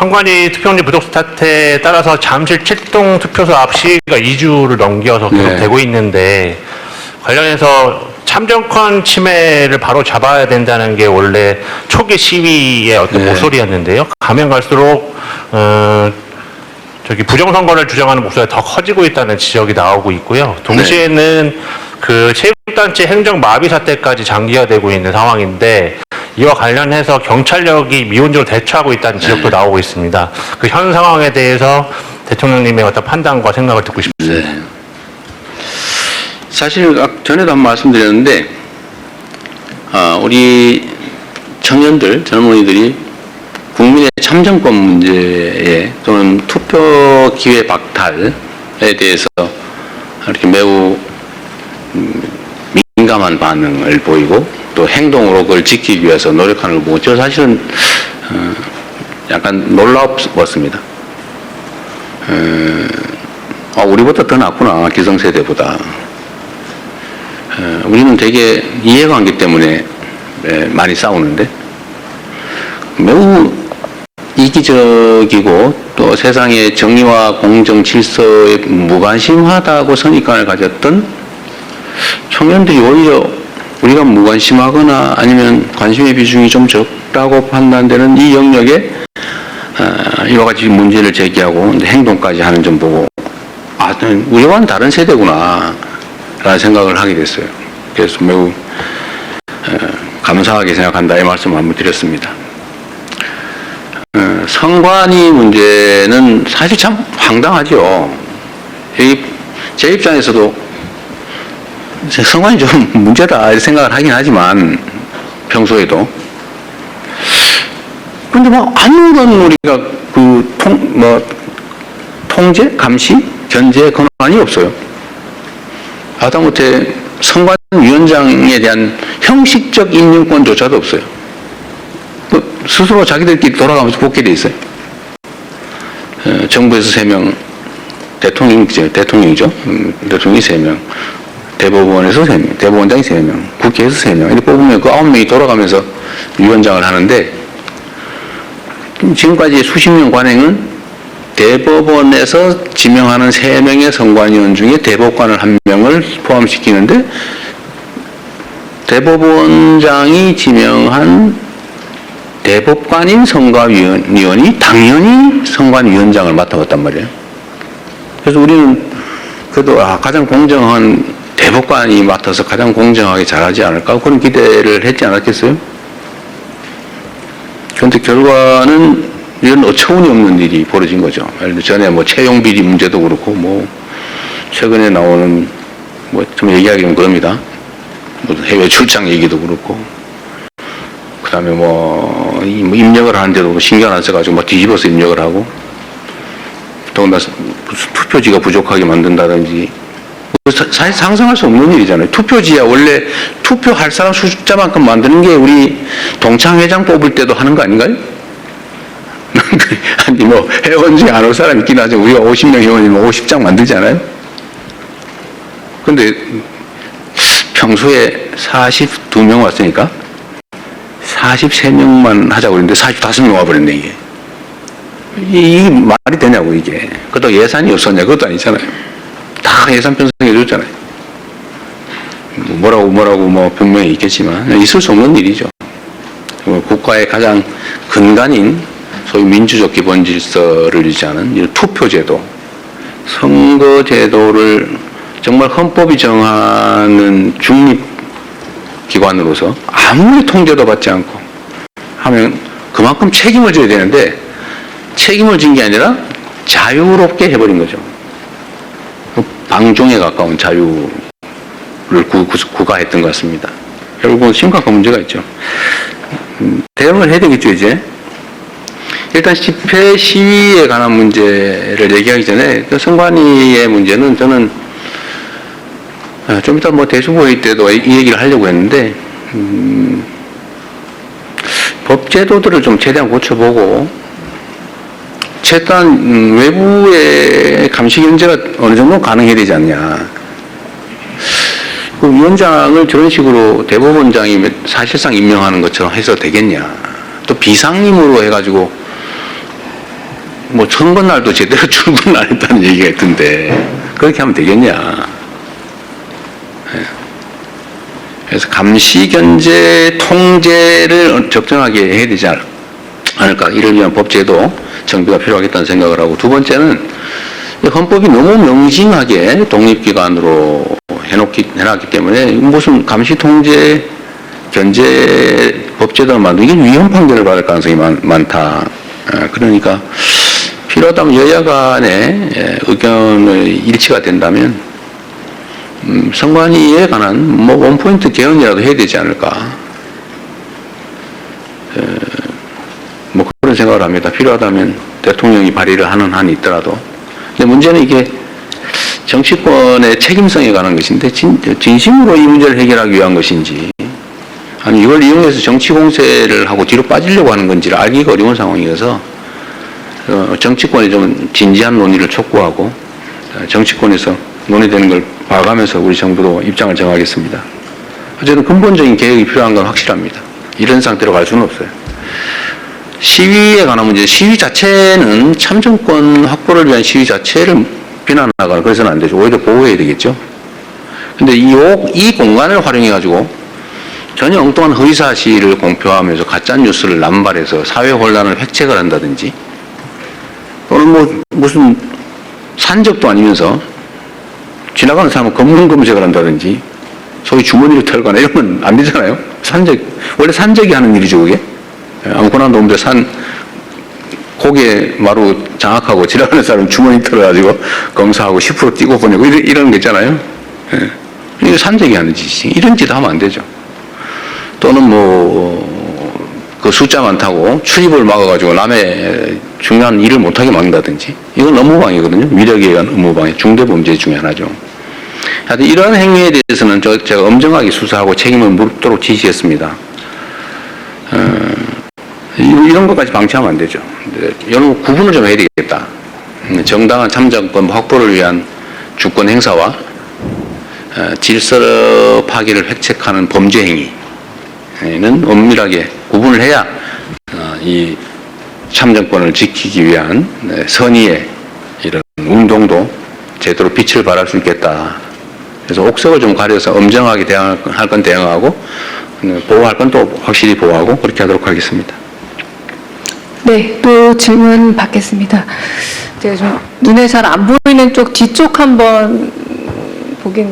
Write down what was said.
선관위 투표용지 부족 사태에 따라서 잠실 7동 투표소 앞 시위가 2주를 넘겨서 계속 네. 되고 있는데 관련해서 참정권 침해를 바로 잡아야 된다는 게 원래 초기 시위의 어떤 네. 목소리였는데요. 가면 갈수록 부정선거를 주장하는 목소리가 더 커지고 있다는 지적이 나오고 있고요. 동시에는 그 체육단체 행정 마비 사태까지 장기화되고 있는 상황인데 이와 관련해서 경찰력이 미온적으로 대처하고 있다는 지적도 나오고 있습니다. 그 현 상황에 대해서 대통령님의 어떤 판단과 생각을 듣고 싶습니다. 네. 사실 전에도 한번 말씀드렸는데 우리 청년들, 젊은이들이 국민의 참정권 문제에 또는 투표 기회 박탈에 대해서 이렇게 매우 민감한 반응을 보이고 또 행동으로 그걸 지키기 위해서 노력하는 걸 보고 저 사실은 약간 놀라웠습니다. 우리보다 더 낫구나, 기성세대보다. 우리는 되게 이해관계 때문에 많이 싸우는데 매우 이기적이고 또 세상의 정의와 공정 질서에 무관심하다고 선입관을 가졌던 청년들이 오히려 우리가 무관심하거나 아니면 관심의 비중이 좀 적다고 판단되는 이 영역에 이와 같이 문제를 제기하고 행동까지 하는 점 보고 우리와는 다른 세대구나 라는 생각을 하게 됐어요. 그래서 매우 감사하게 생각한다 이 말씀을 한번 드렸습니다. 선관위 문제는 사실 참 황당하죠. 제 입장에서도 선관위 좀 문제다 이렇게 생각을 하긴 하지만 평소에도 근데 아무런 우리가 통제, 감시, 견제 권한이 없어요. 하다못해 선관위원장에 대한 형식적 임명권조차도 없어요. 스스로 자기들끼리 돌아가면서 뽑게 돼 있어요. 정부에서 3명, 대통령이죠. 대통령이 3명, 대법원에서 3명, 대법원장이 3명, 국회에서 3명. 이렇게 뽑으면 그 9명이 돌아가면서 위원장을 하는데 지금까지 수십 년 관행은 대법원에서 지명하는 3명의 선관위원 중에 대법관을 1명을 포함시키는데 대법원장이 지명한 대법관인 선관위원이 당연히 선관위원장을 맡아봤단 말이에요. 그래서 우리는 그래도 가장 공정한 대법관이 맡아서 가장 공정하게 잘하지 않을까 그런 기대를 했지 않았겠어요? 그런데 결과는 이런 어처구니 없는 일이 벌어진 거죠. 예를 들어 전에 채용 비리 문제도 그렇고 최근에 나오는 좀 얘기하기는 그럽니다. 해외 출장 얘기도 그렇고 그다음에 입력을 하는데도 신경 안 써가지고 뒤집어서 입력을 하고 더군다나 무슨 투표지가 부족하게 만든다든지 사실 상상할 수 없는 일이잖아요. 투표지야 원래 투표할 사람 숫자만큼 만드는 게 우리 동창회장 뽑을 때도 하는 거 아닌가요? 아니 회원 중에 안 올 사람 있긴 하죠. 우리가 50명 회원이면 50장 만들잖아요. 근데 평소에 42명 왔으니까 43명만 하자고 그랬는데 45명 와버렸네 이게. 이게 말이 되냐고 이게. 그것도 예산이 없었냐 그것도 아니잖아요. 다 예산 편성해 줬잖아요. 뭐라고 분명히 있겠지만 있을 수 없는 일이죠. 국가의 가장 근간인 소위 민주적 기본 질서를 유지하는 이 투표제도, 선거제도를 정말 헌법이 정하는 중립기관으로서 아무리 통제도 받지 않고 하면 그만큼 책임을 져야 되는데 책임을 진 게 아니라 자유롭게 해버린 거죠. 방종에 가까운 자유를 구가했던 것 같습니다. 결국은 심각한 문제가 있죠. 대응을 해야 되겠죠, 이제. 일단 집회 시위에 관한 문제를 얘기하기 전에 선관위의 문제는 저는 좀 이따 대수부회의 때도 이 얘기를 하려고 했는데 법제도들을 좀 최대한 고쳐보고 최대한 외부의 감시 견제가 어느 정도 가능해야 되지 않냐. 그 위원장을 저런 식으로 대법원장이 사실상 임명하는 것처럼 해서 되겠냐. 또 비상임으로 해가지고 뭐 선거날도 제대로 출근 안 했다는 얘기가 있던데 그렇게 하면 되겠냐. 그래서 감시, 견제, 통제를 적정하게 해야 되지 않을까. 이를 위한 법제도 정비가 필요하겠다는 생각을 하고, 두 번째는 헌법이 너무 명심하게 독립기관으로 해놨기 때문에 무슨 감시, 통제, 견제 법제도를 만들기 위헌 판결을 받을 가능성이 많다. 그러니까 필요하다면 여야 간의 의견의 일치가 된다면 선관위에 관한 뭐 원포인트 개헌이라도 해야 되지 않을까. 뭐 그런 생각을 합니다. 필요하다면 대통령이 발의를 하는 한이 있더라도. 근데 문제는 이게 정치권의 책임성에 관한 것인데 진심으로 이 문제를 해결하기 위한 것인지 아니 이걸 이용해서 정치 공세를 하고 뒤로 빠지려고 하는 건지를 알기가 어려운 상황이어서 정치권이 좀 진지한 논의를 촉구하고 정치권에서 논의되는 걸 봐가면서 우리 정부도 입장을 정하겠습니다. 어쨌든 근본적인 개혁이 필요한 건 확실합니다. 이런 상태로 갈 수는 없어요. 시위에 관한 문제, 시위 자체는 참정권 확보를 위한 시위 자체를 비난하거나 그래서는 안 되죠. 오히려 보호해야 되겠죠. 근데 이 공간을 활용해가지고 전혀 엉뚱한 허위사실을 공표하면서 가짜뉴스를 남발해서 사회 혼란을 획책을 한다든지 또는 뭐 무슨 산적도 아니면서 지나가는 사람은 검문 검색을 한다든지 소위 주머니를 털거나 이러면 안 되잖아요. 원래 산적이 하는 일이죠, 그게. 아무거나 놈들 고개 마루 장악하고 지나가는 사람 주머니 털어가지고 검사하고 10% 띄고 보내고 이런 거 있잖아요. 이게 산적이 하는 짓이지. 이런 짓 하면 안 되죠. 또는 그 숫자 많다고 출입을 막아가지고 남의 중요한 일을 못하게 막는다든지 이건 업무방해거든요. 위력에 의한 업무방해, 중대범죄 중에 하나죠. 하여튼 이런 행위에 대해서는 제가 엄정하게 수사하고 책임을 묻도록 지시했습니다. 이런 것까지 방치하면 안 되죠. 여러분 구분을 좀 해야 되겠다. 정당한 참정권 확보를 위한 주권 행사와 질서 파괴를 획책하는 범죄 행위는 엄밀하게 구분을 해야 이 참정권을 지키기 위한 선의의 이런 운동도 제대로 빛을 발할 수 있겠다. 그래서 옥석을 좀 가려서 엄정하게 대응할 건 대응하고 보호할 건 또 확실히 보호하고 그렇게 하도록 하겠습니다. 네, 또 질문 받겠습니다. 제가 좀 눈에 잘 안 보이는 쪽 뒤쪽 한번 보겠는데